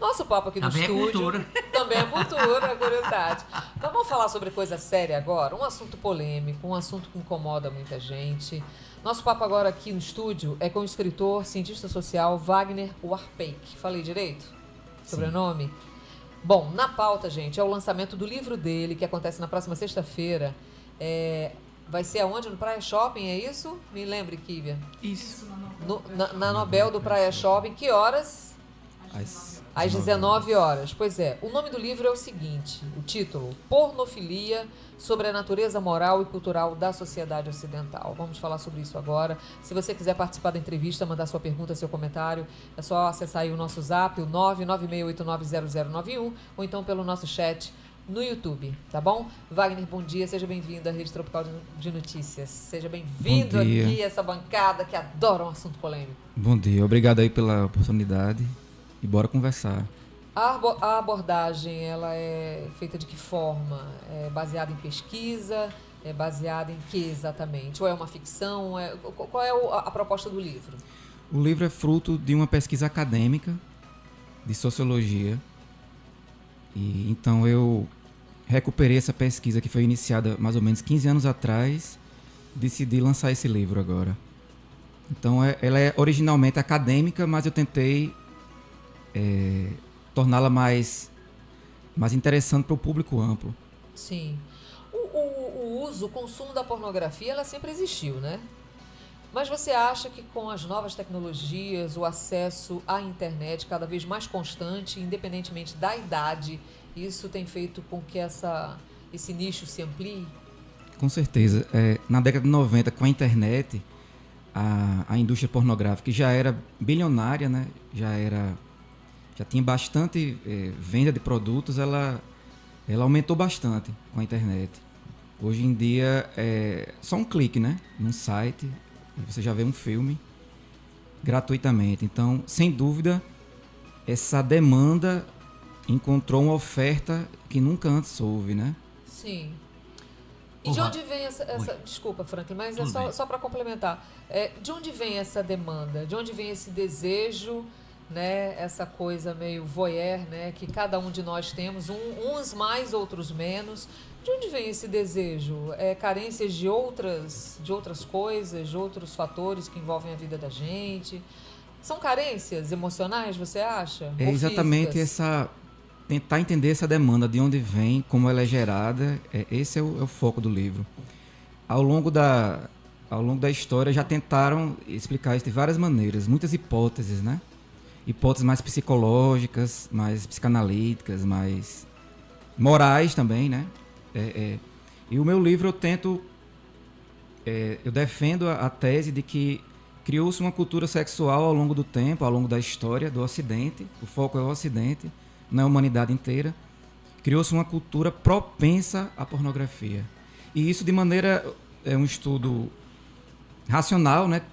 Nosso papo aqui no Também estúdio. É cultura. Também é cultura, curiosidade. Então vamos falar sobre coisa séria agora, um assunto polêmico, um assunto que incomoda muita gente. Nosso papo agora aqui no estúdio é com o escritor, cientista social Wagner Warpeik. Falei direito? Sobrenome? Bom, na pauta, gente, é o lançamento do livro dele, que acontece na próxima sexta-feira. Vai ser aonde? No Praia Shopping, é isso? Me lembre, Kívia. Isso. Na Nobel do Praia Shopping. Que horas? Às 19 horas. Pois é, o nome do livro é o seguinte, o título, Pornofilia, sobre a natureza moral e cultural da sociedade ocidental. Vamos falar sobre isso agora. Se você quiser participar da entrevista, mandar sua pergunta, seu comentário, é só acessar aí o nosso zap, o 996890091, ou então pelo nosso chat no YouTube, tá bom? Wagner, bom dia, seja bem-vindo à Rede Tropical de Notícias. Seja bem-vindo aqui a essa bancada que adora um assunto polêmico. Bom dia, obrigado aí pela oportunidade e bora conversar. A abordagem, ela é feita de que forma? É baseada em pesquisa? É baseada em que exatamente? Ou é uma ficção? Qual é a proposta do livro? O livro é fruto de uma pesquisa acadêmica de sociologia. E então eu recuperei essa pesquisa que foi iniciada mais ou menos 15 anos atrás, decidi lançar esse livro agora. Então ela é originalmente acadêmica, mas eu tentei torná-la mais interessante para o público amplo. Sim. O uso, o consumo da pornografia, ela sempre existiu, né? Mas você acha que com as novas tecnologias, o acesso à internet cada vez mais constante, independentemente da idade, isso tem feito com que esse nicho se amplie? Com certeza. Na década de 90, com a internet, a indústria pornográfica, que já era bilionária, né? Já tinha bastante venda de produtos, ela aumentou bastante com a internet. Hoje em dia é só um clique, né? Num site, você já vê um filme gratuitamente. Então, sem dúvida, essa demanda encontrou uma oferta que nunca antes houve, né? Sim. E de onde vem essa desculpa, Franklin, mas é só para complementar. De onde vem essa demanda? De onde vem esse desejo, né? Essa coisa meio voyeur, né? Que cada um de nós temos, uns mais, outros menos. De onde vem esse desejo? Carências de outras coisas, de outros fatores que envolvem a vida da gente? São carências emocionais, você acha? É exatamente tentar entender essa demanda, de onde vem, como ela é gerada. Esse é o foco do livro. Ao longo da história já tentaram explicar isso de várias maneiras, muitas hipóteses, né? Hipóteses mais psicológicas, mais psicanalíticas, mais morais também, né? E o meu livro eu defendo a tese de que criou-se uma cultura sexual ao longo do tempo, ao longo da história do Ocidente. O foco é o Ocidente, não é a humanidade inteira. Criou-se uma cultura propensa à pornografia. E isso de maneira, um estudo racional, né?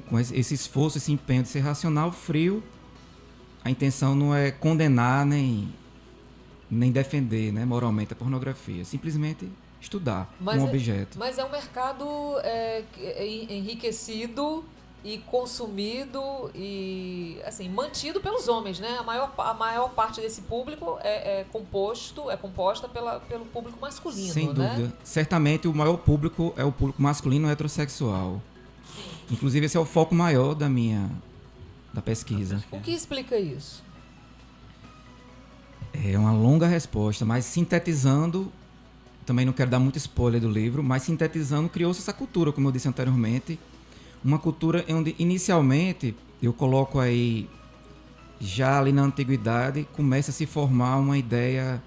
Com esse esforço, esse empenho de ser racional, frio. A intenção não é condenar nem defender, né, moralmente a pornografia. Simplesmente estudar um objeto. Mas é um mercado enriquecido e consumido e assim, mantido pelos homens, né? A maior parte desse público é composta pelo público masculino. Sem dúvida. Né? Certamente o maior público é o público masculino heterossexual. Sim. Inclusive esse é o foco maior da pesquisa. O que explica isso? É uma longa resposta, mas sintetizando, também não quero dar muito spoiler do livro, mas sintetizando, criou-se essa cultura, como eu disse anteriormente, uma cultura onde inicialmente, eu coloco aí, já ali na antiguidade, começa a se formar uma ideia,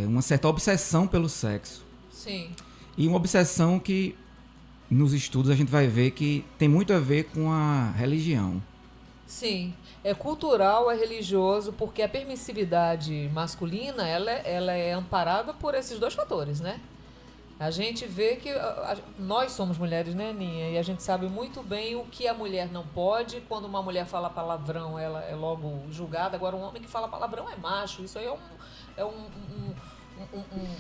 uma certa obsessão pelo sexo. Sim. E uma obsessão que, nos estudos, a gente vai ver que tem muito a ver com a religião. Sim, é cultural, é religioso, porque a permissividade masculina, ela é amparada por esses dois fatores, né? A gente vê que nós somos mulheres, né, Ninha? E a gente sabe muito bem o que a mulher não pode. Quando uma mulher fala palavrão, ela é logo julgada. Agora, um homem que fala palavrão é macho. Isso aí é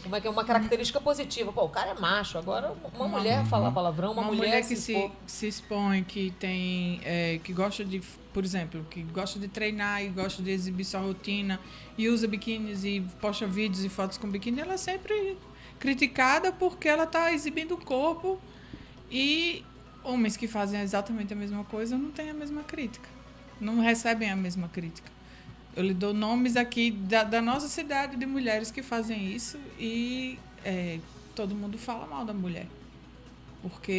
como é que é, uma característica positiva. Pô, o cara é macho, agora uma mulher falar palavrão, uma mulher que se expõe, que tem, que gosta de, por exemplo, que gosta de treinar e gosta de exibir sua rotina e usa biquínis e posta vídeos e fotos com biquíni, ela é sempre criticada porque ela está exibindo o corpo, e homens que fazem exatamente a mesma coisa não têm a mesma crítica, não recebem a mesma crítica. Eu lhe dou nomes aqui da nossa cidade de mulheres que fazem isso e todo mundo fala mal da mulher.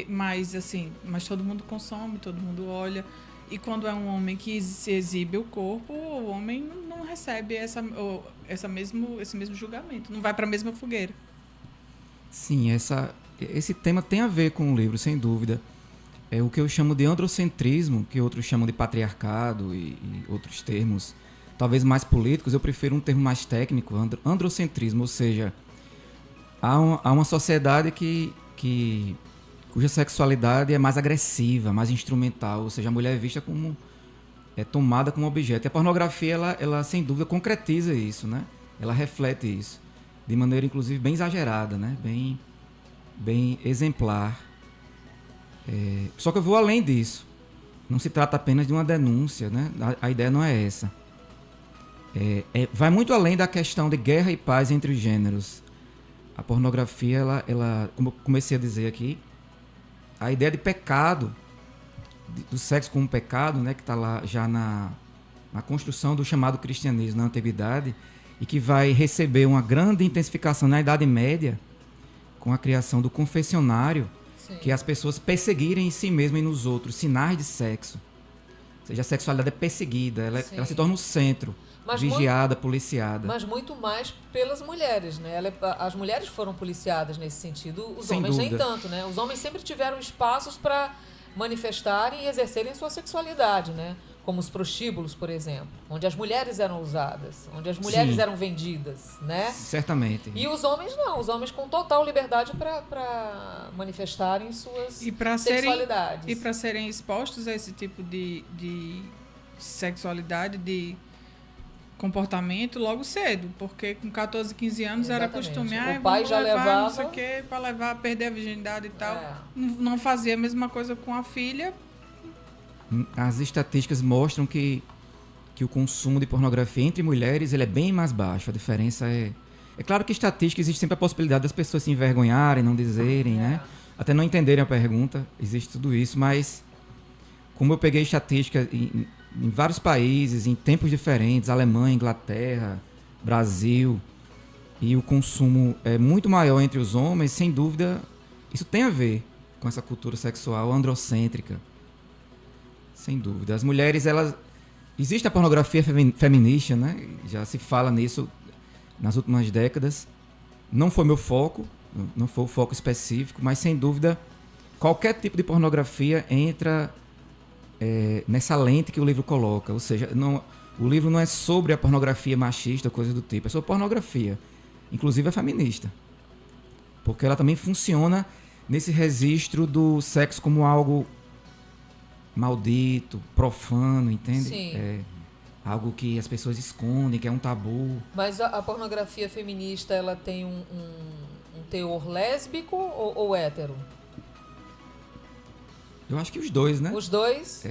Mas todo mundo consome, todo mundo olha. E quando é um homem que se exibe o corpo, o homem não recebe esse mesmo julgamento, não vai para a mesma fogueira. Sim, esse tema tem a ver com o livro, sem dúvida. É o que eu chamo de androcentrismo, que outros chamam de patriarcado e outros termos talvez mais políticos. Eu prefiro um termo mais técnico, androcentrismo, ou seja, há uma sociedade cuja sexualidade é mais agressiva, mais instrumental, ou seja, a mulher é vista como tomada como objeto. E a pornografia, ela sem dúvida concretiza isso, né? Ela reflete isso, de maneira inclusive bem exagerada, né? Bem exemplar. Só que eu vou além disso. Não se trata apenas de uma denúncia, né? A ideia não é essa. Vai muito além da questão de guerra e paz entre os gêneros. A pornografia, ela, como eu comecei a dizer aqui, a ideia de pecado, do sexo como pecado, né, que está lá já na construção do chamado cristianismo na antiguidade, e que vai receber uma grande intensificação na Idade Média, com a criação do confessionário, Sim. que é as pessoas perseguirem em si mesmas e nos outros sinais de sexo. Ou seja, a sexualidade é perseguida, ela se torna o centro. Vigiada, policiada. Mas muito mais pelas mulheres, né? As mulheres foram policiadas nesse sentido, os Sem homens dúvida. nem tanto, né? Os homens sempre tiveram espaços para manifestarem e exercerem sua sexualidade, né? Como os prostíbulos, por exemplo, onde as mulheres eram usadas, onde as mulheres Sim. eram vendidas, né? Certamente. E os homens não, os homens com total liberdade para manifestarem suas sexualidades. E para serem expostos a esse tipo de sexualidade, de comportamento logo cedo, porque com 14, 15 anos Exatamente. Era costume, o pai já levava, não sei o quê, para levar, perder a virgindade e tal. Não fazia a mesma coisa com a filha. As estatísticas mostram que o consumo de pornografia entre mulheres ele é bem mais baixo. A diferença é claro que estatística existe sempre a possibilidade das pessoas se envergonharem, não dizerem, né? Até não entenderem a pergunta, existe tudo isso, mas como eu peguei estatística em vários países, em tempos diferentes, Alemanha, Inglaterra, Brasil, e o consumo é muito maior entre os homens, sem dúvida, isso tem a ver com essa cultura sexual androcêntrica. Sem dúvida. As mulheres, existe a pornografia feminista, né? Já se fala nisso nas últimas décadas. Não foi meu foco, não foi o foco específico, mas sem dúvida, qualquer tipo de pornografia entra nessa lente que o livro coloca. Ou seja, o livro não é sobre a pornografia machista, coisa do tipo, é sobre pornografia. Inclusive é feminista. Porque ela também funciona nesse registro do sexo como algo maldito, profano, entende? Sim. Algo que as pessoas escondem, que é um tabu. Mas a pornografia feminista, ela tem um teor lésbico ou hétero? Eu acho que os dois, né? Os dois?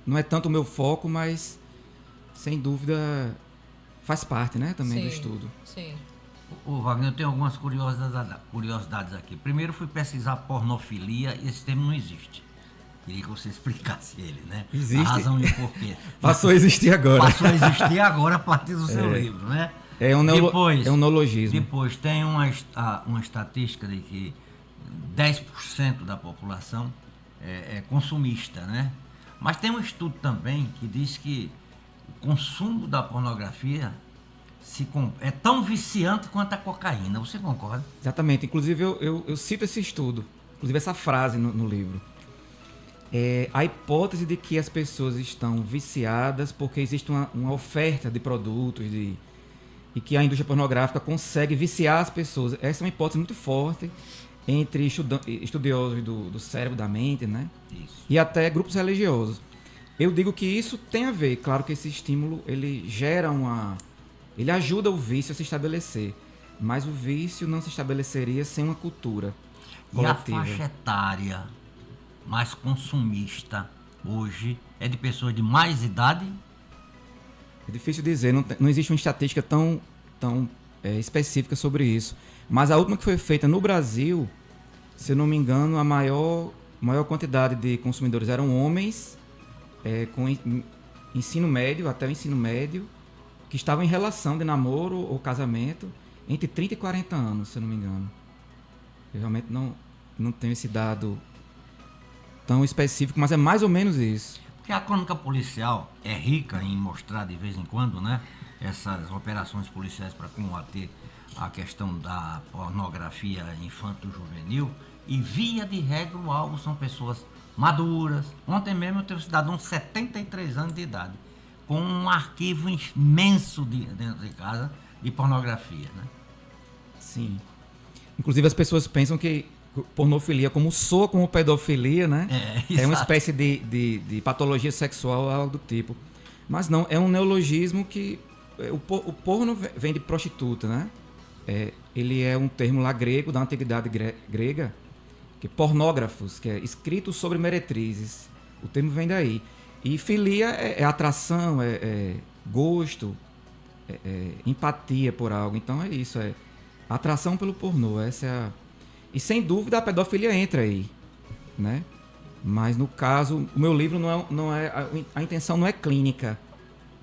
Não é tanto o meu foco, mas sem dúvida faz parte, né, também do estudo. Sim. Ô Wagner, eu tenho algumas curiosidades aqui. Primeiro fui pesquisar pornofilia e esse termo não existe. Queria que você explicasse ele, né? Existe. A razão e o porquê. Passou a existir agora. Passou a existir agora a partir do seu livro, né? É um neologismo. Depois tem uma estatística de que 10% da população é consumista, né? Mas tem um estudo também que diz que o consumo da pornografia é tão viciante quanto a cocaína. Você concorda? Exatamente. Inclusive, eu cito esse estudo, inclusive essa frase no livro. A hipótese de que as pessoas estão viciadas porque existe uma oferta de produtos e que a indústria pornográfica consegue viciar as pessoas. Essa é uma hipótese muito forte entre estudiosos do cérebro, da mente, né? Isso. E até grupos religiosos. Eu digo que isso tem a ver, claro que esse estímulo ele gera ele ajuda o vício a se estabelecer, mas o vício não se estabeleceria sem uma cultura E a coletiva. faixa etária mais consumista hoje é de pessoas de mais idade? É difícil dizer, não existe uma estatística tão específica sobre isso. Mas a última que foi feita no Brasil, se eu não me engano, a maior quantidade de consumidores eram homens com ensino médio, até o ensino médio, que estavam em relação de namoro ou casamento entre 30 e 40 anos, se eu não me engano. Eu realmente não tenho esse dado tão específico, mas é mais ou menos isso. Porque a crônica policial é rica em mostrar de vez em quando, né, essas operações policiais para combater a questão da pornografia infanto-juvenil, e via de regra o alvo são pessoas maduras. Ontem mesmo eu tenho um cidadão de 73 anos de idade, com um arquivo imenso dentro de casa de pornografia, né? Sim. Inclusive as pessoas pensam que pornofilia soa como pedofilia, né? É uma exato. espécie de patologia sexual, algo do tipo. Mas não, é um neologismo que... O porno vem de prostituta, né? Ele é um termo lá grego, da antiguidade grega, que é pornógrafos, que é escrito sobre meretrizes. O termo vem daí. E filia é atração, gosto, empatia por algo. Então é isso, atração pelo pornô. E sem dúvida a pedofilia entra aí, né? Mas no caso, o meu livro a intenção não é clínica,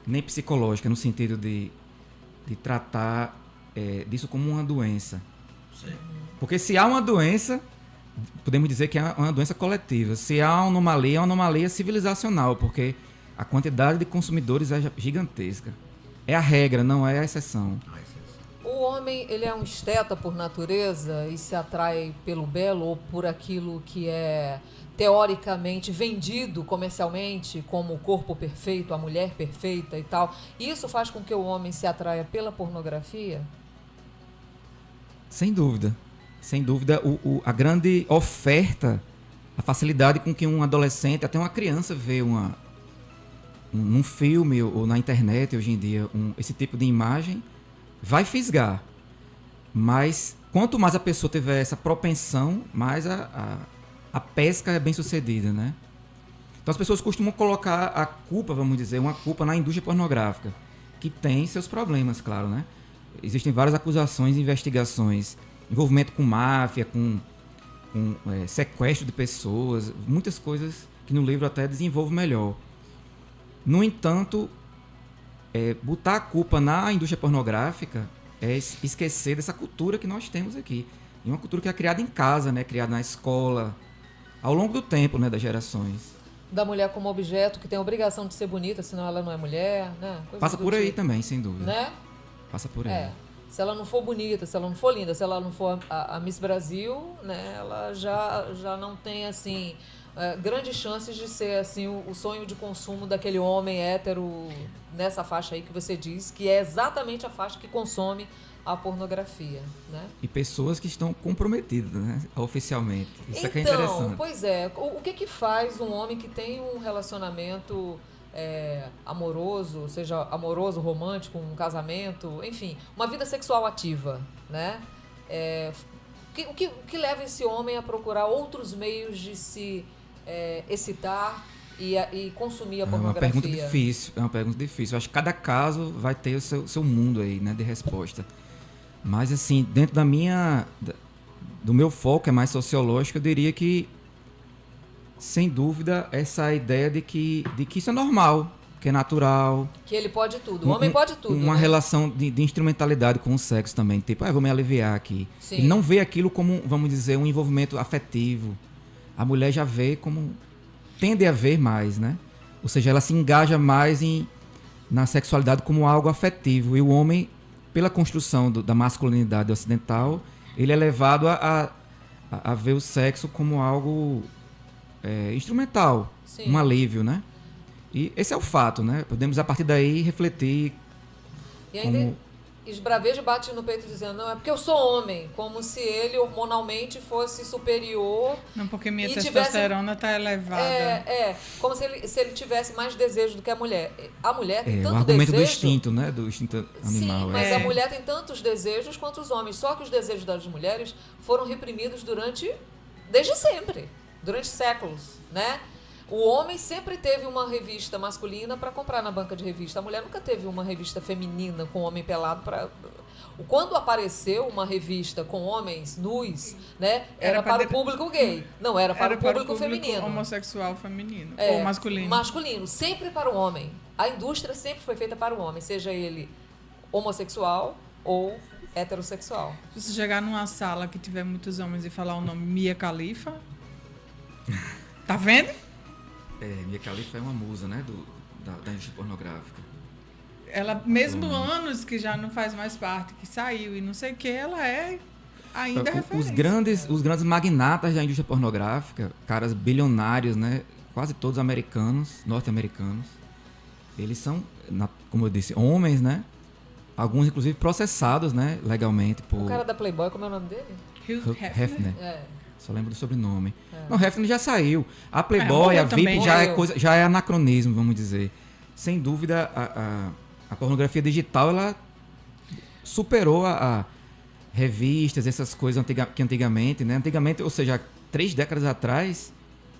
nem psicológica, no sentido de tratar disso como uma doença. Sim. Porque se há uma doença, podemos dizer que é uma doença coletiva. Se há uma anomalia, é uma anomalia civilizacional, porque a quantidade de consumidores é gigantesca. É a regra, não é a exceção. O homem, ele é um esteta por natureza e se atrai pelo belo ou por aquilo que é teoricamente vendido comercialmente como o corpo perfeito, a mulher perfeita e tal. Isso faz com que o homem se atraia pela pornografia? Sem dúvida. Sem dúvida, a grande oferta, a facilidade com que um adolescente, até uma criança vê num filme ou na internet hoje em dia, esse tipo de imagem, vai fisgar. Mas quanto mais a pessoa tiver essa propensão, mais a pesca é bem sucedida, né? Então as pessoas costumam colocar a culpa, vamos dizer, uma culpa na indústria pornográfica, que tem seus problemas, claro, né? Existem várias acusações e investigações, envolvimento com máfia, com sequestro de pessoas, muitas coisas que no livro até desenvolvo melhor. No entanto, botar a culpa na indústria pornográfica é esquecer dessa cultura que nós temos aqui. E uma cultura que é criada em casa, né? Criada na escola, ao longo do tempo, né? Das gerações. Da mulher como objeto, que tem a obrigação de ser bonita, senão ela não é mulher, né? Coisas Passa do por aí tipo, também, sem dúvida. né? Passa por aí. Se ela não for bonita, se ela não for linda, se ela não for a Miss Brasil, né? Ela já não tem, assim, grandes chances de ser, assim, o sonho de consumo daquele homem hétero nessa faixa aí que você diz, que é exatamente a faixa que consome a pornografia, né? E pessoas que estão comprometidas, né? Oficialmente. Isso que é Então, interessante. pois é. O que faz um homem que tem um relacionamento amoroso, seja amoroso, romântico, um casamento, enfim, uma vida sexual ativa, né? O que leva esse homem a procurar outros meios de se excitar e consumir a pornografia? É uma pergunta difícil. Eu acho que cada caso vai ter o seu mundo aí, né, de resposta. Mas, assim, dentro do meu foco, é mais sociológico, eu diria que, sem dúvida, essa ideia de que isso é normal, que é natural. Que ele pode tudo. O homem pode tudo, uma né? relação de instrumentalidade com o sexo também. Tipo, vou me aliviar aqui. Sim. Ele não vê aquilo como, vamos dizer, um envolvimento afetivo. A mulher já vê como... Tende a ver mais, né? Ou seja, ela se engaja mais na sexualidade como algo afetivo. E o homem, pela construção da masculinidade ocidental, ele é levado a ver o sexo como algo instrumental. Sim. Um alívio, né? E esse é o fato, né? Podemos, a partir daí, refletir E ainda, esbraveja e bate no peito dizendo, não, é porque eu sou homem, como se ele hormonalmente fosse superior. Não, porque minha e testosterona está elevada. Como se ele tivesse mais desejo do que a mulher. A mulher tem tanto o argumento desejo... do instinto, né? Do instinto animal. Sim, mas a mulher tem tantos desejos quanto os homens, só que os desejos das mulheres foram reprimidos desde sempre, durante séculos, né? O homem sempre teve uma revista masculina para comprar na banca de revista. A mulher nunca teve uma revista feminina com homem pelado para... Quando apareceu uma revista com homens nus, né, era para o público gay. Não era para o público feminino. Homossexual feminino. Ou masculino. Masculino, sempre para o homem. A indústria sempre foi feita para o homem, seja ele homossexual ou heterossexual. Se você chegar numa sala que tiver muitos homens e falar o nome Mia Khalifa, tá vendo? Mia Khalifa é uma musa, né, da indústria pornográfica. Ela, mesmo anos que já não faz mais parte, que saiu e não sei o que, ela ainda é referência. Os grandes magnatas da indústria pornográfica, caras bilionários, né, quase todos americanos, norte-americanos, eles são, como eu disse, homens, né, alguns inclusive processados, né, legalmente por... O cara da Playboy, como é o nome dele? Hugh Hefner. Só lembro do sobrenome. Não, Hefner já saiu. A Playboy, a VIP já é anacronismo, vamos dizer. Sem dúvida, a pornografia digital, ela superou a revistas, essas coisas que antigamente, né? Antigamente, ou seja, 3 décadas atrás,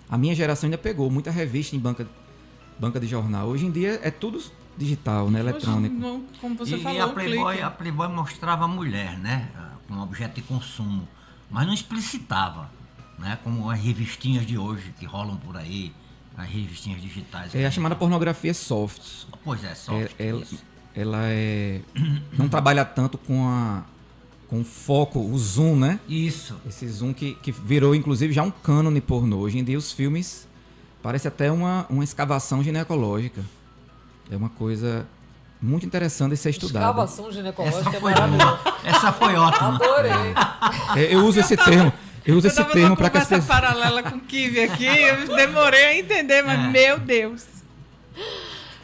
a minha geração ainda pegou muita revista em banca de jornal. Hoje em dia é tudo digital, né? Eletrônico. Não, como você falou, a Playboy mostrava a mulher, né? Como objeto de consumo. Mas não explicitava, né? Como as revistinhas de hoje que rolam por aí, as revistinhas digitais. É a chamada pornografia soft. Pois é, soft. Ela não trabalha tanto com o foco, o zoom, né? Isso. Esse zoom que virou, inclusive, já um cânone pornô. Hoje em dia, os filmes parecem até uma escavação ginecológica. É uma coisa muito interessante de ser estudada. Escavação ginecológica é maravilhosa. Essa foi ótima. Adorei. Eu uso esse termo. Eu uso esse termo para que as pessoas... paralela com o Kiwi aqui, eu demorei a entender, mas meu Deus.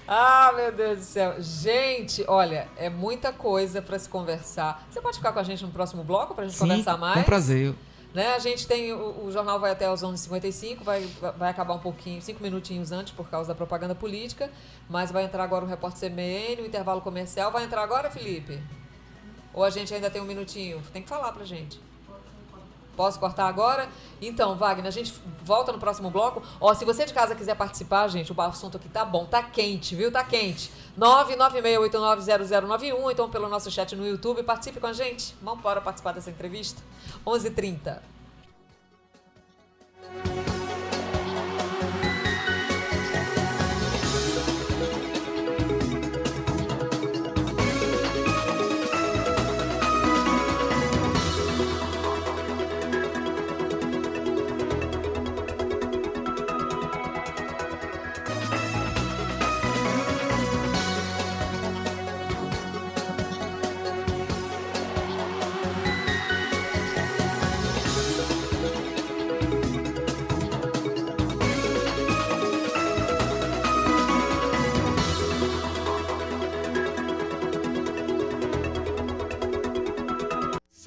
Ah, meu Deus do céu. Gente, olha, é muita coisa para se conversar. Você pode ficar com a gente no próximo bloco para a gente conversar mais? Com prazer. Né? A gente tem, o jornal vai até às 11h55, vai acabar um pouquinho, 5 minutinhos antes por causa da propaganda política, mas vai entrar agora o Repórter CBN, o intervalo comercial. Vai entrar agora, Felipe? Ou a gente ainda tem um minutinho? Tem que falar pra gente. Posso cortar agora? Então, Wagner, a gente volta no próximo bloco. Ó, se você de casa quiser participar, gente, o assunto aqui tá bom, tá quente, viu? Tá quente. 996890091, então pelo nosso chat no YouTube, participe com a gente. Vamos embora participar dessa entrevista? 11h30.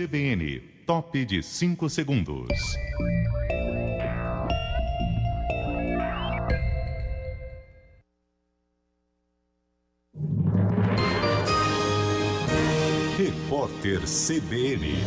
CBN, top de 5 segundos. Repórter CBN.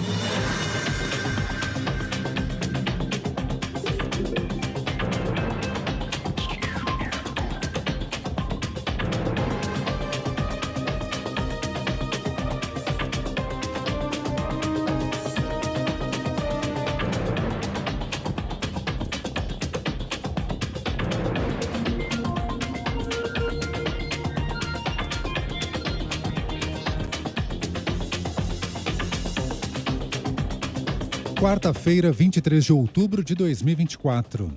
Quarta-feira, 23 de outubro de 2024.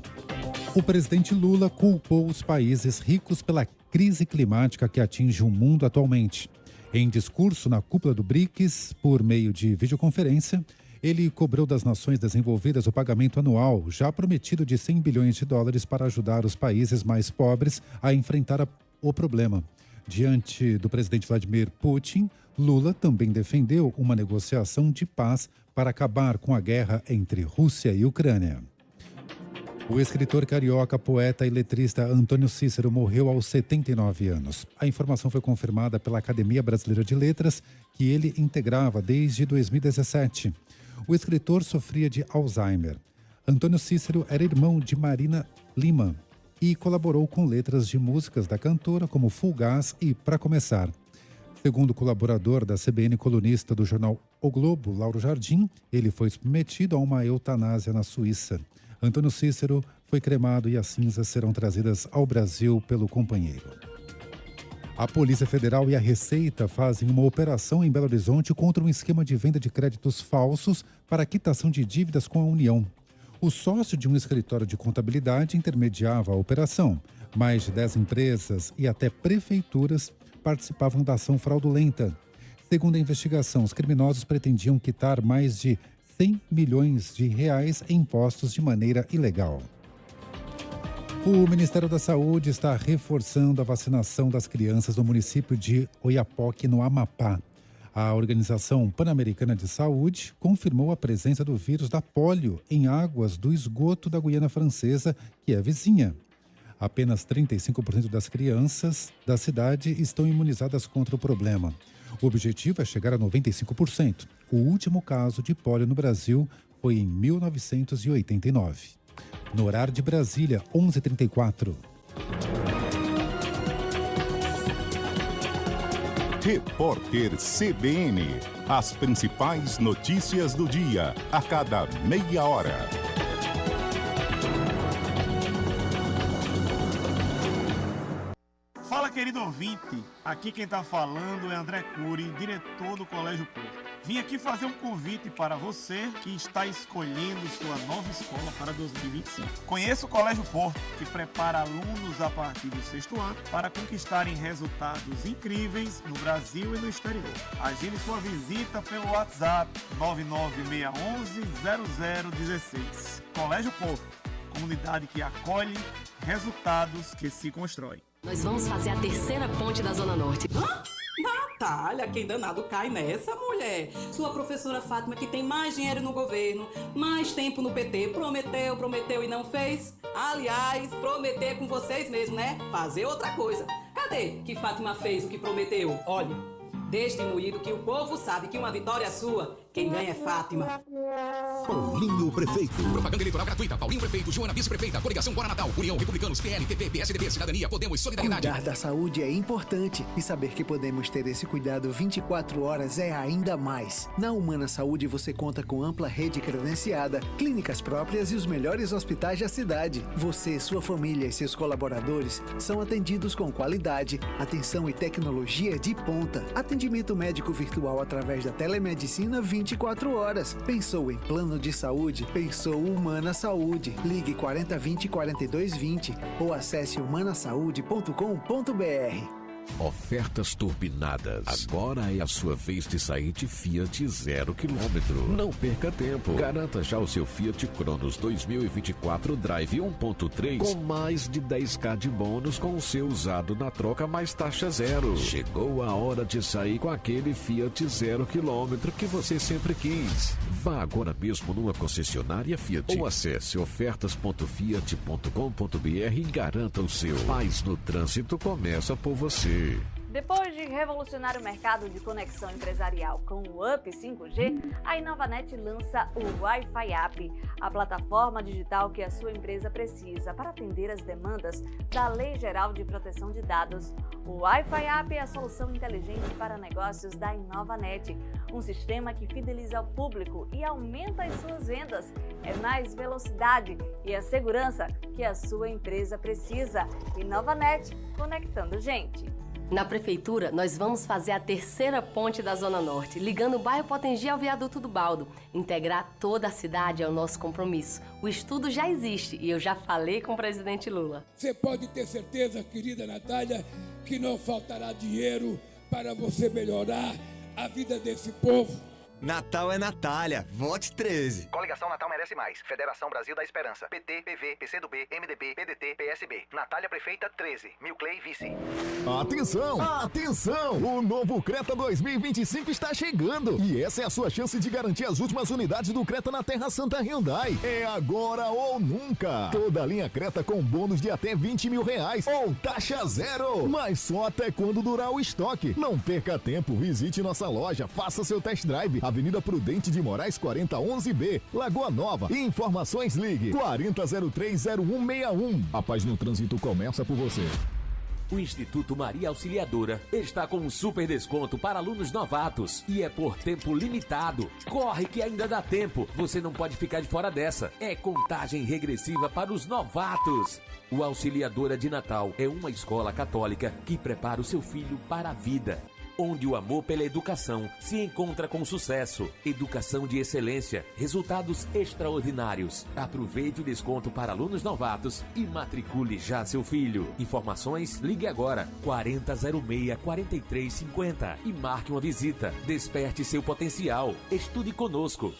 O presidente Lula culpou os países ricos pela crise climática que atinge o mundo atualmente. Em discurso na cúpula do BRICS, por meio de videoconferência, ele cobrou das nações desenvolvidas o pagamento anual, já prometido de 100 bilhões de dólares para ajudar os países mais pobres a enfrentar o problema. Diante do presidente Vladimir Putin, Lula também defendeu uma negociação de paz para acabar com a guerra entre Rússia e Ucrânia. O escritor carioca, poeta e letrista Antônio Cícero morreu aos 79 anos. A informação foi confirmada pela Academia Brasileira de Letras, que ele integrava desde 2017. O escritor sofria de Alzheimer. Antônio Cícero era irmão de Marina Lima e colaborou com letras de músicas da cantora como Fugaz e Pra Começar. Segundo o colaborador da CBN, colunista do jornal O Globo, Lauro Jardim, ele foi submetido a uma eutanásia na Suíça. Antônio Cícero foi cremado e as cinzas serão trazidas ao Brasil pelo companheiro. A Polícia Federal e a Receita fazem uma operação em Belo Horizonte contra um esquema de venda de créditos falsos para quitação de dívidas com a União. O sócio de um escritório de contabilidade intermediava a operação. Mais de 10 empresas e até prefeituras participavam da ação fraudulenta. Segundo a investigação, os criminosos pretendiam quitar mais de 100 milhões de reais em impostos de maneira ilegal. O Ministério da Saúde está reforçando a vacinação das crianças no município de Oiapoque, no Amapá. A Organização Pan-Americana de Saúde confirmou a presença do vírus da pólio em águas do esgoto da Guiana Francesa, que é vizinha. Apenas 35% das crianças da cidade estão imunizadas contra o problema. O objetivo é chegar a 95%. O último caso de pólio no Brasil foi em 1989. No horário de Brasília, 11h34. Repórter CBN. As principais notícias do dia, a cada meia hora. Fala, querido ouvinte, aqui quem está falando é André Cury, diretor do Colégio Porto. Vim aqui fazer um convite para você que está escolhendo sua nova escola para 2025. Conheça o Colégio Porto, que prepara alunos a partir do 6º ano para conquistarem resultados incríveis no Brasil e no exterior. Agende sua visita pelo WhatsApp 996110016. Colégio Porto, comunidade que acolhe, resultados que se constroem. Nós vamos fazer a terceira ponte da Zona Norte. Natália, quem danado cai nessa, mulher? Sua professora Fátima, que tem mais dinheiro no governo, mais tempo no PT, prometeu e não fez? Aliás, prometer com vocês mesmo, né? Fazer outra coisa. Cadê que Fátima fez o que prometeu? Olha, deixe moído que o povo sabe que uma vitória sua, quem ganha é Fátima. Paulinho Prefeito. Propaganda eleitoral gratuita. Paulinho Prefeito, Joana Vice-Prefeita, Coligação Bora Natal, União, Republicanos, PL, PP, PSDB, Cidadania, Podemos, Solidariedade. Cuidar da saúde é importante e saber que podemos ter esse cuidado 24 horas é ainda mais. Na Humana Saúde você conta com ampla rede credenciada, clínicas próprias e os melhores hospitais da cidade. Você, sua família e seus colaboradores são atendidos com qualidade, atenção e tecnologia de ponta. Atendimento médico virtual através da telemedicina 24 horas. Pensou em plano de saúde? Pensou Humana Saúde. Ligue 4020 4220 ou acesse humanasaude.com.br. Ofertas turbinadas. Agora é a sua vez de sair de Fiat 0 km. Não perca tempo. Garanta já o seu Fiat Cronos 2024 Drive 1.3 com mais de 10k de bônus com o seu usado na troca mais taxa zero. Chegou a hora de sair com aquele Fiat 0 km que você sempre quis. Vá agora mesmo numa concessionária Fiat ou acesse ofertas.fiat.com.br e garanta o seu. Paz no trânsito começa por você. Depois de revolucionar o mercado de conexão empresarial com o UP 5G, a Inovanet lança o Wi-Fi App, a plataforma digital que a sua empresa precisa para atender as demandas da Lei Geral de Proteção de Dados. O Wi-Fi App é a solução inteligente para negócios da Inovanet, um sistema que fideliza o público e aumenta as suas vendas. É mais velocidade e a segurança que a sua empresa precisa. Inovanet, conectando gente. Na Prefeitura, nós vamos fazer a terceira ponte da Zona Norte, ligando o bairro Potengi ao Viaduto do Baldo. Integrar toda a cidade é o nosso compromisso. O estudo já existe e eu já falei com o presidente Lula. Você pode ter certeza, querida Natália, que não faltará dinheiro para você melhorar a vida desse povo. Natal é Natália. Vote 13. Coligação Natal Merece Mais. Federação Brasil da Esperança. PT, PV, PCdoB, MDB, PDT, PSB. Natália Prefeita 13. Milclei Vice. Atenção! Atenção! O novo Creta 2025 está chegando. E essa é a sua chance de garantir as últimas unidades do Creta na Terra Santa Hyundai. É agora ou nunca. Toda a linha Creta com bônus de até R$20 mil ou taxa zero. Mas só até quando durar o estoque. Não perca tempo. Visite nossa loja. Faça seu test drive. Avenida Prudente de Moraes 4011B, Lagoa Nova. Informações ligue 40030161. A paz no trânsito começa por você. O Instituto Maria Auxiliadora está com um super desconto para alunos novatos e é por tempo limitado. Corre que ainda dá tempo. Você não pode ficar de fora dessa. É contagem regressiva para os novatos. O Auxiliadora de Natal é uma escola católica que prepara o seu filho para a vida, onde o amor pela educação se encontra com sucesso. Educação de excelência, resultados extraordinários. Aproveite o desconto para alunos novatos e matricule já seu filho. Informações, ligue agora 4006-4350 e marque uma visita. Desperte seu potencial. Estude conosco.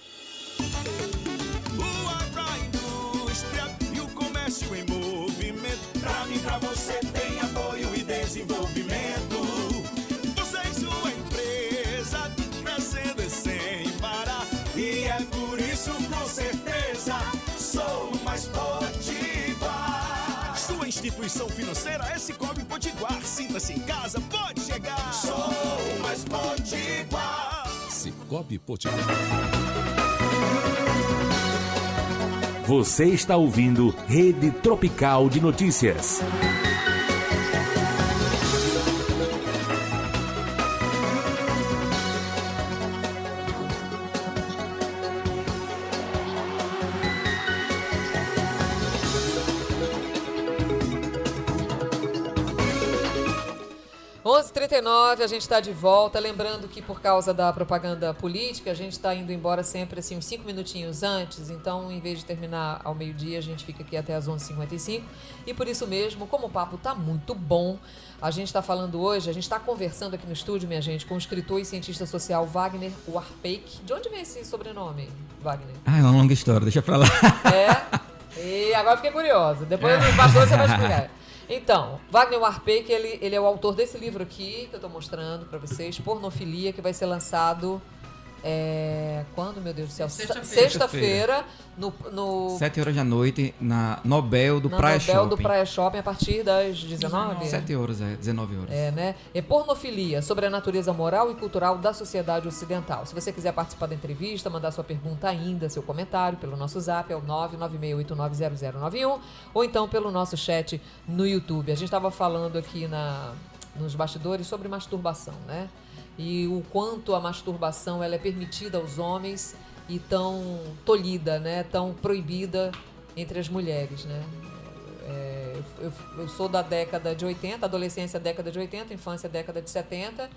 O agroindústria e o comércio em movimento. Pra mim, pra você tem apoio e desenvolvimento. Por isso, com certeza, sou o mais potiguar. Sua instituição financeira é Sicoob Potiguar. Sinta-se em casa, pode chegar. Sou o mais potiguar. Sicoob Potiguar. Você está ouvindo Rede Tropical de Notícias. A gente está de volta, lembrando que por causa da propaganda política, a gente está indo embora sempre assim, uns 5 minutinhos antes, então em vez de terminar ao meio-dia, a gente fica aqui até as 11h55, e por isso mesmo, como o papo está muito bom, a gente está falando hoje, a gente está conversando aqui no estúdio, minha gente, com o escritor e cientista social Wagner Warpeik. De onde vem esse sobrenome, Wagner? Ah, é uma longa história, deixa pra lá. E agora fiquei curiosa, depois no bastidor você vai explicar. Então, Wagner Warpeik, ele é o autor desse livro aqui, que eu estou mostrando para vocês, Pornofilia, que vai ser lançado, quando, meu Deus do céu? Sexta-feira, no 7 horas da noite, na Nobel do Praia Shopping. Nobel do Praia Shopping, a partir das 19? 7 horas, 19 horas. É Pornofilia, sobre a natureza moral e cultural da sociedade ocidental. Se você quiser participar da entrevista, mandar sua pergunta ainda, seu comentário, pelo nosso zap, é o 996890091, ou então pelo nosso chat no YouTube. A gente estava falando aqui nos bastidores sobre masturbação, né? E o quanto a masturbação ela é permitida aos homens e tão tolhida, né? Tão proibida entre as mulheres, né? Eu sou da década de 80, adolescência década de 80, infância década de 70,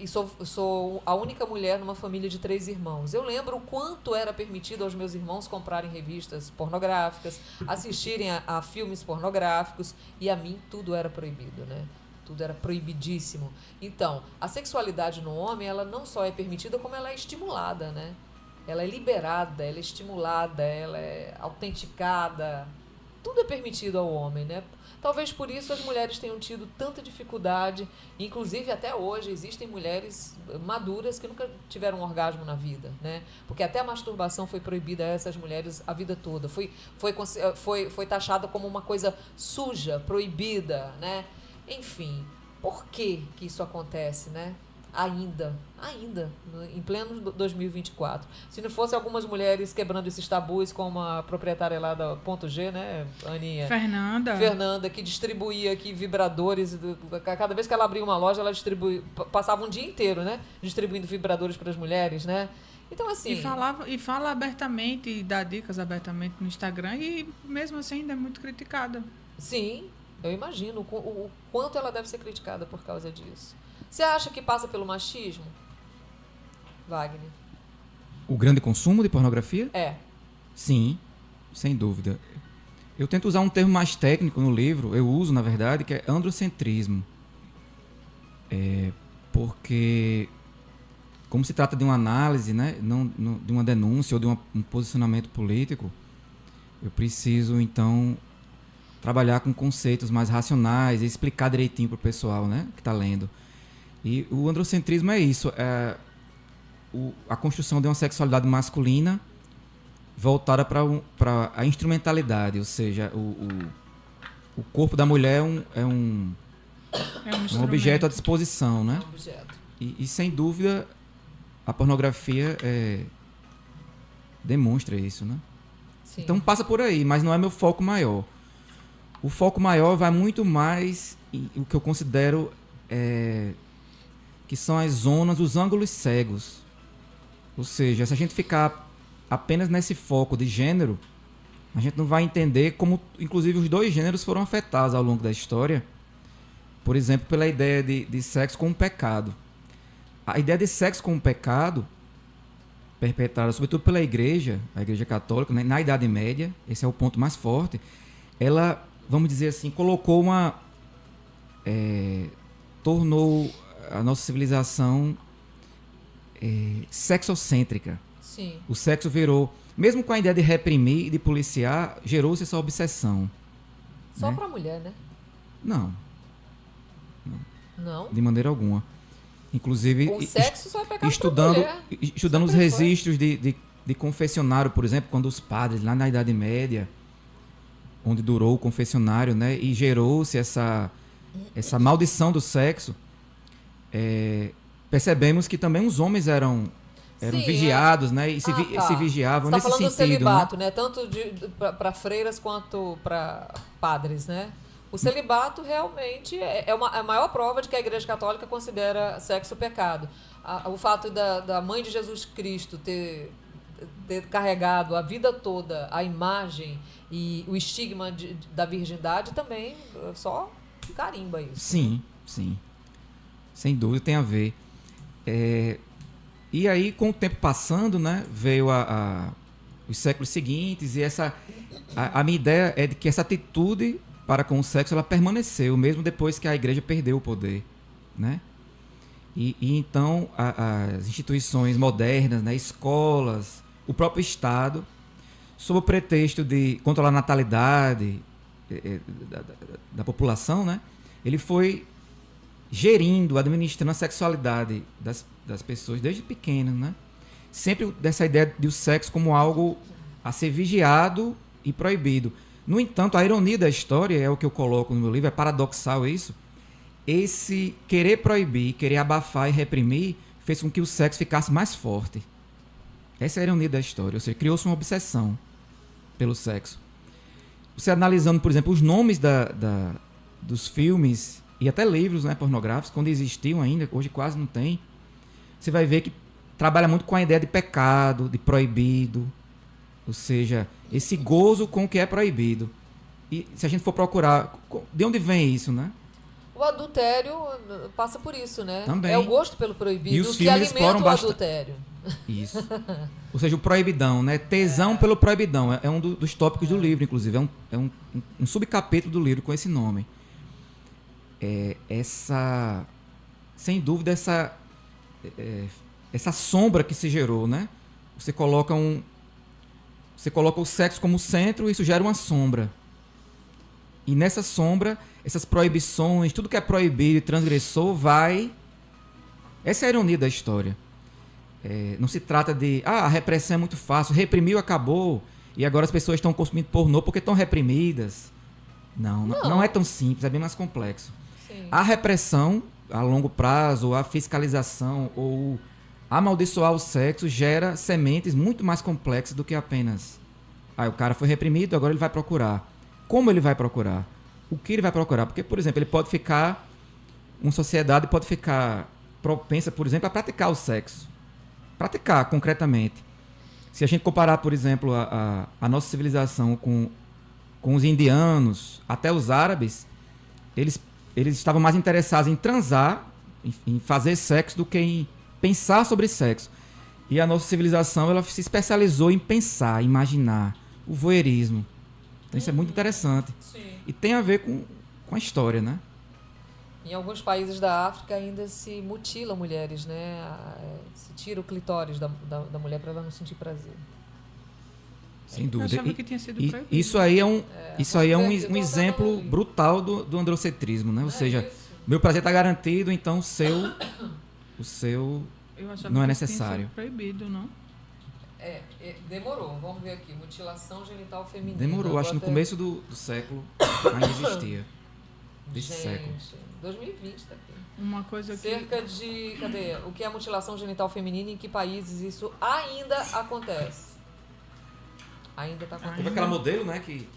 e sou a única mulher numa família de 3 irmãos. Eu lembro o quanto era permitido aos meus irmãos comprarem revistas pornográficas, assistirem a filmes pornográficos, e a mim tudo era proibido, né? Tudo era proibidíssimo. Então, a sexualidade no homem, ela não só é permitida, como ela é estimulada, né? Ela é liberada, ela é estimulada, ela é autenticada. Tudo é permitido ao homem, né? Talvez por isso as mulheres tenham tido tanta dificuldade. Inclusive, até hoje, existem mulheres maduras que nunca tiveram um orgasmo na vida, né? Porque até a masturbação foi proibida a essas mulheres a vida toda. Foi taxada como uma coisa suja, proibida, né? Enfim, por que isso acontece, né? Ainda, em pleno 2024. Se não fosse algumas mulheres quebrando esses tabus, como a proprietária lá da Ponto G, né, Aninha? Fernanda, que distribuía aqui vibradores. Cada vez que ela abria uma loja, ela passava um dia inteiro, né? Distribuindo vibradores para as mulheres, né? Então, assim... E fala abertamente, e dá dicas abertamente no Instagram, e mesmo assim ainda é muito criticada. Sim, eu imagino o quanto ela deve ser criticada por causa disso. Você acha que passa pelo machismo, Wagner? O grande consumo de pornografia? Sim, sem dúvida. Eu tento usar um termo mais técnico no livro, eu uso, na verdade, que é androcentrismo. Porque como se trata de uma análise, né, não de uma denúncia ou de um posicionamento político, eu preciso, então, trabalhar com conceitos mais racionais e explicar direitinho para o pessoal, né, que está lendo. E o androcentrismo é isso, a construção de uma sexualidade masculina voltada para a instrumentalidade, ou seja, o corpo da mulher é um objeto à disposição, né? E sem dúvida a pornografia demonstra isso, né? Sim. Então passa por aí, mas não é meu foco maior. O foco maior vai muito mais o que eu considero que são as zonas, os ângulos cegos. Ou seja, se a gente ficar apenas nesse foco de gênero, a gente não vai entender como, inclusive, os dois gêneros foram afetados ao longo da história. Por exemplo, pela ideia de sexo como pecado. A ideia de sexo como pecado, perpetrada sobretudo pela Igreja, a Igreja Católica, né, na Idade Média, esse é o ponto mais forte, ela, vamos dizer assim, colocou tornou a nossa civilização sexocêntrica. Sim. O sexo virou, mesmo com a ideia de reprimir e de policiar, gerou-se essa obsessão. Só né? para a mulher, né? Não. Não? De maneira alguma. Inclusive, O sexo só é pecado pra mulher. estudando os registros de confessionário, por exemplo, quando os padres, lá na Idade Média, onde durou o confessionário, né, e gerou-se essa maldição do sexo, percebemos que também os homens eram Sim, vigiados, né, e se vigiavam nesse falando sentido. do celibato, né? Tanto para freiras quanto para padres, né? O celibato realmente é a maior prova de que a Igreja Católica considera sexo pecado. O fato da mãe de Jesus Cristo ter carregado a vida toda a imagem e o estigma da virgindade também só carimba isso. Sim, sim. Sem dúvida tem a ver. E aí, com o tempo passando, né, veio os séculos seguintes e a minha ideia é de que essa atitude para com o sexo ela permaneceu, mesmo depois que a Igreja perdeu o poder, né? E então as instituições modernas, né, escolas, o próprio Estado, sob o pretexto de controlar a natalidade da população, né, ele foi gerindo, administrando a sexualidade das pessoas desde pequenas, né? Sempre dessa ideia de o sexo como algo a ser vigiado e proibido. No entanto, a ironia da história, é o que eu coloco no meu livro, é paradoxal isso. Esse querer proibir, querer abafar e reprimir fez com que o sexo ficasse mais forte. Essa é a ironia da história. Ou seja, criou-se uma obsessão pelo sexo. Você analisando, por exemplo, os nomes dos filmes e até livros, né, pornográficos, quando existiam ainda, hoje quase não tem, você vai ver que trabalha muito com a ideia de pecado, de proibido. Ou seja, esse gozo com o que é proibido. E se a gente for procurar, de onde vem isso, né? O adultério passa por isso, né? Também. É o gosto pelo proibido, E os que filmes alimenta o bastante adultério. Isso. Ou seja, o proibidão, né? Tesão pelo proibidão. É um dos tópicos do livro, inclusive. É um subcapítulo do livro com esse nome. Sem dúvida, essa sombra que se gerou, né? Você coloca o sexo como centro e isso gera uma sombra. E nessa sombra, essas proibições, tudo que é proibido e transgressor vai... Essa é a ironia da história. Não se trata de... a repressão é muito fácil, reprimiu, acabou, e agora as pessoas estão consumindo pornô porque estão reprimidas. Não é tão simples, é bem mais complexo. Sim. A repressão, a longo prazo, a fiscalização ou amaldiçoar o sexo gera sementes muito mais complexas do que apenas o cara foi reprimido, agora ele vai procurar. Como ele vai procurar? O que ele vai procurar? Porque, por exemplo, uma sociedade pode ficar propensa, por exemplo, a praticar o sexo. Praticar, concretamente. Se a gente comparar, por exemplo, a nossa civilização com os indianos, até os árabes, eles estavam mais interessados em transar, em fazer sexo, do que em pensar sobre sexo. E a nossa civilização ela se especializou em pensar, imaginar, o voyeurismo. Então isso é muito interessante. Sim. E tem a ver com a história, né? Em alguns países da África ainda se mutilam mulheres, né? Se tira o clitóris da mulher para ela não sentir prazer. Sem dúvida. Eu achava que tinha sido proibido. Isso aí é um exemplo brutal do androcentrismo, né? Ou seja, meu prazer está garantido, então o seu não é necessário. Tinha sido proibido, não? Demorou. Vamos ver aqui. Mutilação genital feminina. Demorou. Acho que no começo do século ainda existia. Desse século. 2020 tá aqui. Uma coisa que... Cerca de... Cadê? O que é mutilação genital feminina e em que países isso ainda acontece? Ainda está acontecendo. Teve aquela modelo, né, que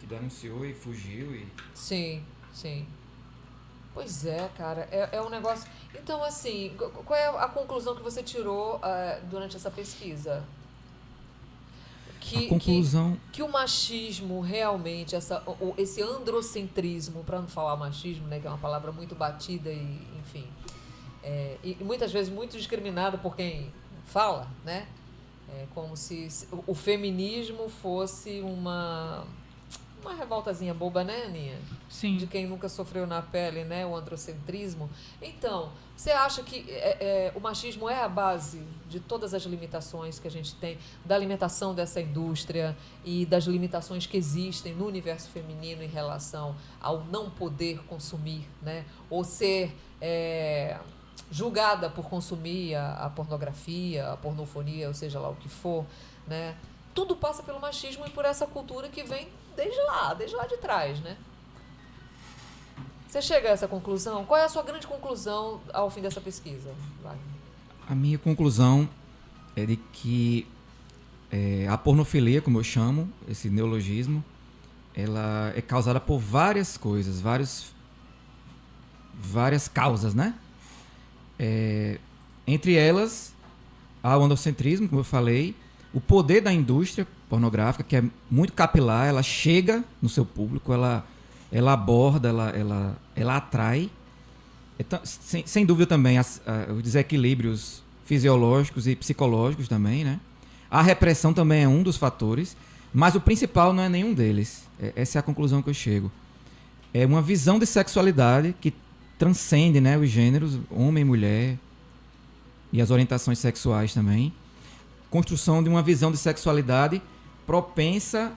denunciou e fugiu e... Sim. Pois é, cara. É um negócio... Então, assim, qual é a conclusão que você tirou durante essa pesquisa? Que o machismo realmente, esse androcentrismo, para não falar machismo, né, que é uma palavra muito batida e, enfim, e muitas vezes muito discriminada por quem fala, né? Como se o feminismo fosse uma revoltazinha boba, né, Aninha? Sim. De quem nunca sofreu na pele, né? O androcentrismo. Então, você acha que o machismo é a base de todas as limitações que a gente tem, da alimentação dessa indústria e das limitações que existem no universo feminino em relação ao não poder consumir, né? Ou ser julgada por consumir a pornografia, a pornofonia, ou seja lá o que for, né? Tudo passa pelo machismo e por essa cultura que vem desde lá de trás, né? Você chega a essa conclusão? Qual é a sua grande conclusão ao fim dessa pesquisa, Wagner? A minha conclusão é de que a pornofilia, como eu chamo, esse neologismo, ela é causada por várias coisas, várias causas, né? Entre elas, há o androcentrismo, como eu falei, o poder da indústria pornográfica, que é muito capilar, ela chega no seu público, ela aborda, ela atrai. Então, sem dúvida também, os desequilíbrios fisiológicos e psicológicos também, né? A repressão também é um dos fatores, mas o principal não é nenhum deles. Essa é a conclusão que eu chego. É uma visão de sexualidade que transcende, né, os gêneros, homem e mulher, e as orientações sexuais também. Construção de uma visão de sexualidade propensa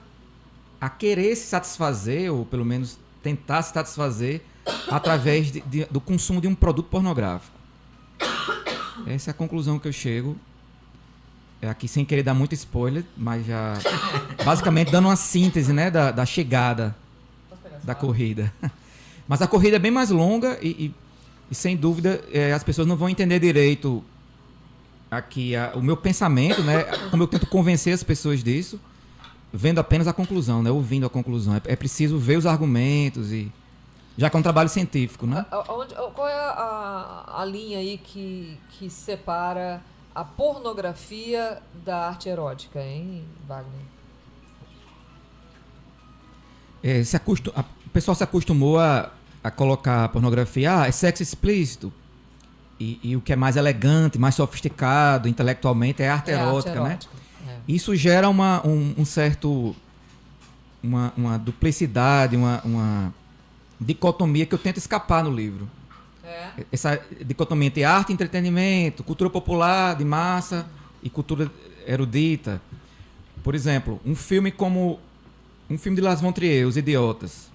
a querer se satisfazer, ou pelo menos tentar se satisfazer, através do consumo de um produto pornográfico. Essa é a conclusão que eu chego. Aqui sem querer dar muito spoiler, mas já basicamente dando uma síntese, né, da chegada da corrida. Mas a corrida é bem mais longa e sem dúvida as pessoas não vão entender direito aqui o meu pensamento, né, como eu tento convencer as pessoas disso, vendo apenas a conclusão, né, ouvindo a conclusão. É preciso ver os argumentos, já que é um trabalho científico, né? Qual é a linha aí que separa a pornografia da arte erótica, hein, Wagner? O pessoal se acostumou a colocar a pornografia, é sexo explícito. E o que é mais elegante, mais sofisticado, intelectualmente, é arte erótica, né? Isso gera uma duplicidade, uma dicotomia que eu tento escapar no livro. Essa dicotomia entre arte e entretenimento, cultura popular de massa e cultura erudita. Por exemplo, um filme de Lars von Trier, Os Idiotas.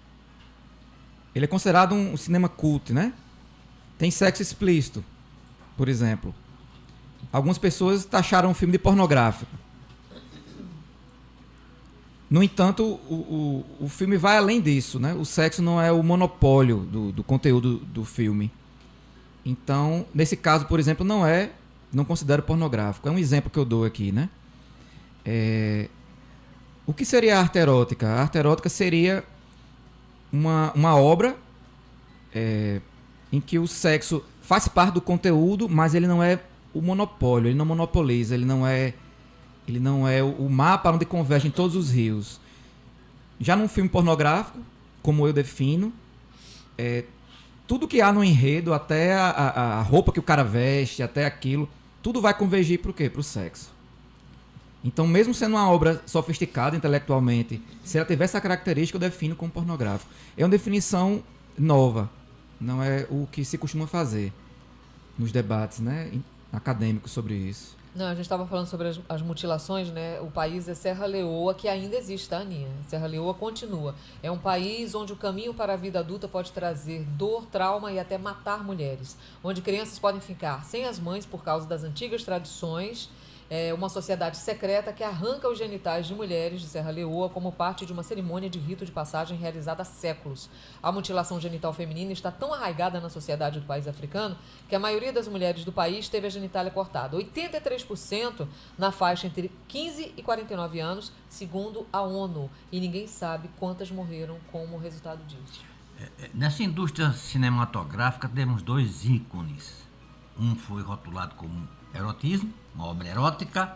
Ele é considerado um cinema cult, né? Tem sexo explícito, por exemplo. Algumas pessoas taxaram o filme de pornográfico. No entanto, o filme vai além disso, né? O sexo não é o monopólio do conteúdo do filme. Então, nesse caso, por exemplo, não considero pornográfico. É um exemplo que eu dou aqui, né? O que seria a arte erótica? A arte erótica seria uma obra em que o sexo faz parte do conteúdo, mas ele não é o monopólio, ele não monopoliza, ele não é o mapa onde convergem todos os rios. Já num filme pornográfico, como eu defino, tudo que há no enredo, até a roupa que o cara veste, até aquilo, tudo vai convergir para o quê? Para o sexo. Então, mesmo sendo uma obra sofisticada intelectualmente, se ela tiver essa característica, eu defino como pornográfico. É uma definição nova. não é o que se costuma fazer nos debates, né, acadêmicos sobre isso. Não, a gente estava falando sobre as mutilações, né? O país é Serra Leoa, que ainda existe, tá, Aninha? Serra Leoa continua. É um país onde o caminho para a vida adulta pode trazer dor, trauma e até matar mulheres. Onde crianças podem ficar sem as mães por causa das antigas tradições. É uma sociedade secreta que arranca os genitais de mulheres de Serra Leoa como parte de uma cerimônia de rito de passagem realizada há séculos. A mutilação genital feminina está tão arraigada na sociedade do país africano que a maioria das mulheres do país teve a genitália cortada. 83% na faixa entre 15 e 49 anos, segundo a ONU. E ninguém sabe quantas morreram como resultado disso. Nessa indústria cinematográfica temos 2 ícones. Um foi rotulado como erotismo, uma obra erótica,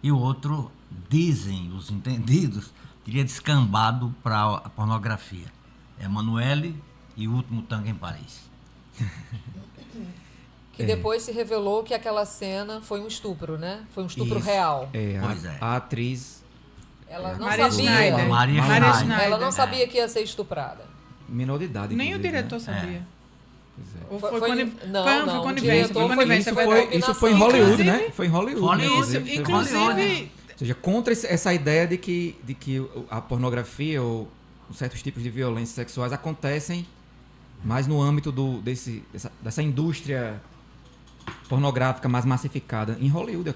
e o outro, dizem os entendidos, teria descambado para a pornografia. Emanuele e O Último Tango em Paris. Que depois se revelou que aquela cena foi um estupro, né? Foi um estupro real. A atriz... Ela não Maria sabia. Schneider. Maria Schneider. Ela não sabia que ia ser estuprada. Menor de idade. Nem o inclusive, diretor né? sabia. Pois Foi conivência. Isso foi em Hollywood, né? Foi em Hollywood. Inclusive... Ou seja, contra essa ideia de que a pornografia ou certos tipos de violências sexuais acontecem mais no âmbito dessa indústria pornográfica mais massificada. Em Hollywood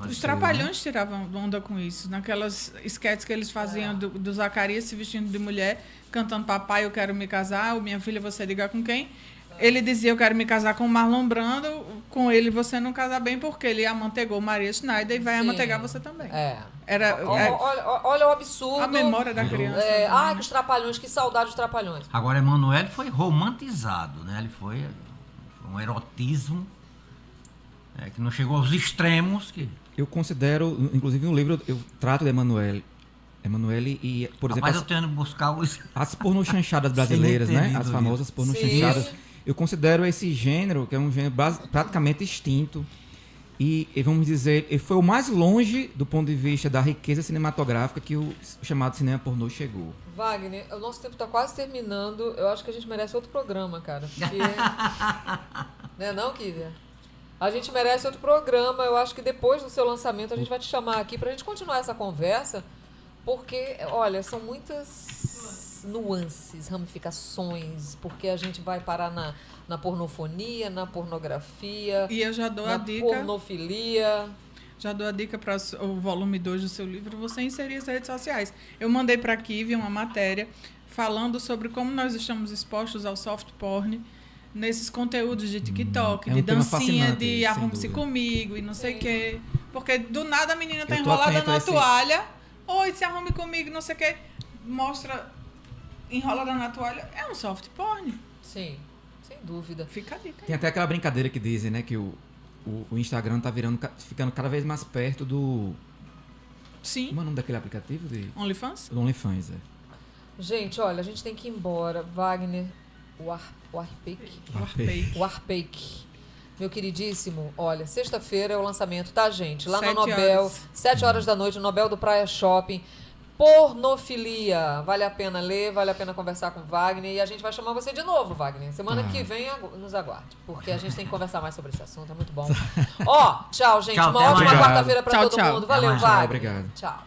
Os Trapalhões tiravam onda com isso. Naquelas sketches que eles faziam do Zacarias se vestindo de mulher, cantando Papai, eu quero me casar, ou Minha filha, você liga com quem? Ele dizia, eu quero me casar com o Marlon Brando, com ele você não casar bem, porque ele amantegou Maria Schneider e vai amantegar você também. Olha o absurdo. A memória da criança. Que os Trapalhões, que saudade dos Trapalhões. Agora, Emanuele foi romantizado, né? Ele foi um erotismo que não chegou aos extremos. Eu considero, inclusive no livro, eu trato de Emanuele e, por exemplo... Mas eu tendo buscar as pornochanchadas brasileiras, né? As famosas pornochanchadas. Eu considero esse gênero, que é um gênero praticamente extinto. E vamos dizer, ele foi o mais longe do ponto de vista da riqueza cinematográfica que o chamado cinema pornô chegou. Wagner, o nosso tempo está quase terminando. Eu acho que a gente merece outro programa, cara. Porque... Não é não, Kívia? A gente merece outro programa. Eu acho que depois do seu lançamento a gente vai te chamar aqui para a gente continuar essa conversa. Porque, olha, são muitas nuances, ramificações, porque a gente vai parar na pornofonia, na pornografia, e eu já dou a dica, pornofilia. Já dou a dica para o volume 2 do seu livro, você inserir as redes sociais. Eu mandei para a Kívia uma matéria falando sobre como nós estamos expostos ao soft porn, nesses conteúdos de TikTok, de dancinha, de arrume-se comigo e não sei o quê. Porque do nada a menina tá enrolada na toalha. Oi, se arrume comigo, não sei o quê. Mostra enrolada na toalha. É um soft porn. Sim, sem dúvida. Fica a dica. Tem até aquela brincadeira que dizem, né? Que o Instagram tá ficando cada vez mais perto do... Sim. Como é o nome daquele aplicativo? OnlyFans? Do OnlyFans, Gente, olha, a gente tem que ir embora. Wagner, o Arpeik. Meu queridíssimo, olha, sexta-feira é o lançamento, tá, gente? Lá no Nobel, 7 horas da noite, no Nobel do Praia Shopping. Pornofilia. Vale a pena ler, vale a pena conversar com o Wagner. E a gente vai chamar você de novo, Wagner. Semana que vem, nos aguarde. Porque a gente tem que conversar mais sobre esse assunto, é muito bom. Tchau, gente. Uma ótima quarta-feira pra todo mundo. Valeu, Wagner. Obrigado. Tchau.